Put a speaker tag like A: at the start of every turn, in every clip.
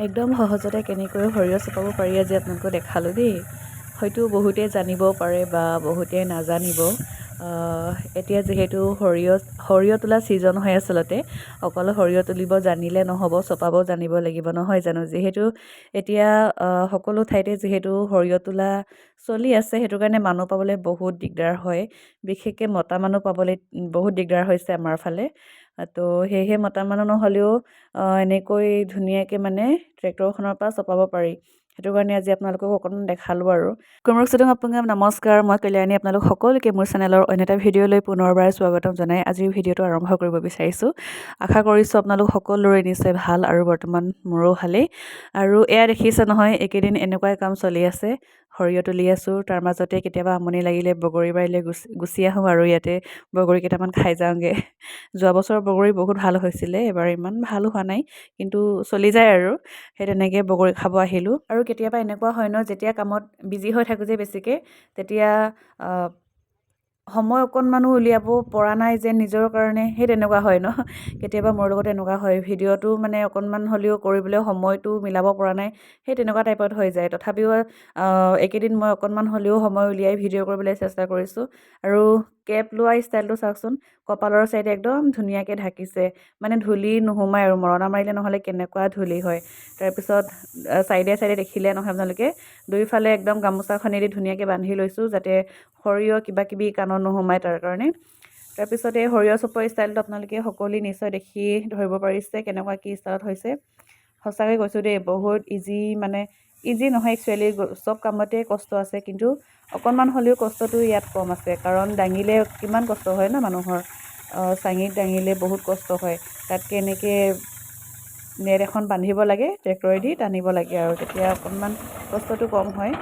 A: একদম সহজতে কেনেকৈ সৰিয়হ চপাব পাৰি আজি আপোনালোকক দেখালোঁ দেই। হয়তো বহুতে জানিব পাৰে বা বহুতে নাজানিব। এতিয়া যিহেতু সৰিয়হ তোলা ছিজন হয় আচলতে, অকল সৰিয়হ তুলিব জানিলে নহ'ব, চপাব জানিব লাগিব নহয় জানো। যিহেতু এতিয়া সকলো ঠাইতে যিহেতু সৰিয়হ তোলা চলি আছে, সেইটো কাৰণে মানুহ পাবলৈ বহুত দিগদাৰ হয়। বিশেষকৈ মতা মানুহ পাবলৈ বহুত দিগদাৰ হৈছে আমাৰ ফালে। তো সেয়েহে মতা মানুহ নহ'লেও এনেকৈ ধুনীয়াকৈ মানে ট্ৰেক্টৰখনৰ পৰা চপাব পাৰি। সেইটো কাৰণে আজি আপোনালোকক অকণমান দেখালোঁ আৰু। কুমৰক চুদং আপোনাক নমস্কাৰ, মই কল্যাণী। আপোনালোক সকলোকে মোৰ চেনেলৰ অন্য এটা ভিডিঅ'লৈ পুনৰবাৰ স্বাগতম জনাই আজিৰ ভিডিঅ'টো আৰম্ভ কৰিব বিচাৰিছোঁ। আশা কৰিছোঁ আপোনালোক সকলোৰে নিশ্চয় ভাল আৰু বৰ্তমান মোৰো ভালেই। আৰু এয়া দেখিছে নহয়, এইকেইদিন এনেকুৱাই কাম চলি আছে। সৰিয়হ তুলি আছোঁ, তাৰ মাজতে কেতিয়াবা আমনি লাগিলে বগৰী বাৰীলৈ গুচি আহোঁ আৰু ইয়াতে বগৰী কেইটামান খাই যাওঁগৈ। যোৱা বছৰ বগৰী বহুত ভাল হৈছিলে, এবাৰ ইমান ভাল হোৱা নাই, কিন্তু চলি যায় আৰু। সেই তেনেকৈ বগৰী খাব আহিলোঁ। আৰু কেতিয়াবা এনেকুৱা হয় ন, যেতিয়া কামত বিজি হৈ থাকোঁ যে বেছিকৈ, তেতিয়া সময় অকণমানো উলিয়াব পৰা নাই যেন নিজৰ কাৰণে, সেই তেনেকুৱা হয় ন। কেতিয়াবা মোৰ লগত এনেকুৱা হয়, ভিডিঅ'টো মানে অকণমান হ'লেও কৰিবলৈ সময়টো মিলাব পৰা নাই, সেই তেনেকুৱা টাইপত হৈ যায়। তথাপিও এইকেইদিন মই অকণমান হ'লেও সময় উলিয়াই ভিডিঅ' কৰিবলৈ চেষ্টা কৰিছোঁ। আৰু কেপ লোৱা ষ্টাইলটো চাওকচোন, কপালৰ চাইডে একদম ধুনীয়াকৈ ঢাকিছে, মানে ধূলি নোসোমায় আৰু। মৰণা মাৰিলে নহ'লে কেনেকুৱা ধূলি হয়। তাৰপিছত চাইডে চাইডে দেখিলে নহয় আপোনালোকে, দুয়োফালে একদম গামোচাখনেদি ধুনীয়াকৈ বান্ধি লৈছোঁ, যাতে সৰিয়হ কিবা কিবি কাণত নোসোমায় তাৰ কাৰণে। তাৰপিছত এই সৰিয়হ চপোৱা ষ্টাইলটো আপোনালোকে সকলোৱে নিশ্চয় দেখি ধৰিব পাৰিছে কেনেকুৱা কি ষ্টাইলত হৈছে। সঁচাকৈ কৈছোঁ দেই, বহুত ইজি, মানে ইজি নহয় একচুৱেলি, চব কামতে কষ্ট আছে, কিন্তু অকণমান হ'লেও কষ্টটো ইয়াত কম আছে। কাৰণ দাঙিলে কিমান কষ্ট হয় ন মানুহৰ, চাঙিত দাঙিলে বহুত কষ্ট হয়। তাতকৈ এনেকৈ নেট এখন বান্ধিব লাগে, ট্ৰেক্টৰেদি টানিব লাগে, আৰু তেতিয়া অকণমান কষ্টটো কম হয়।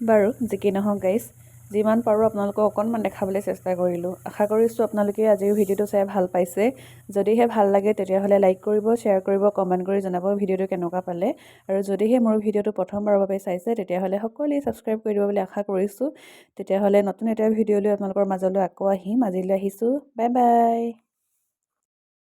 A: বাৰু যি কি নহওক গাইজ, যিমান পাৰোঁ আপোনালোকক অকণমান দেখাবলৈ চেষ্টা কৰিলোঁ। আশা কৰিছোঁ আপোনালোকে আজিৰ ভিডিঅ'টো চাই ভাল পাইছে। যদিহে ভাল লাগে তেতিয়াহ'লে লাইক কৰিব, শ্বেয়াৰ কৰিব, কমেণ্ট কৰি জনাব ভিডিঅ'টো কেনেকুৱা পালে। আৰু যদিহে মোৰ ভিডিঅ'টো প্ৰথমবাৰৰ বাবে চাইছে তেতিয়াহ'লে সকলোৱে ছাবস্ক্ৰাইব কৰি দিব বুলি আশা কৰিছোঁ। তেতিয়াহ'লে নতুন এটা ভিডিঅ' লৈ আপোনালোকৰ মাজলৈ আকৌ আহিম। আজিলৈ আহিছোঁ, বাই বাই।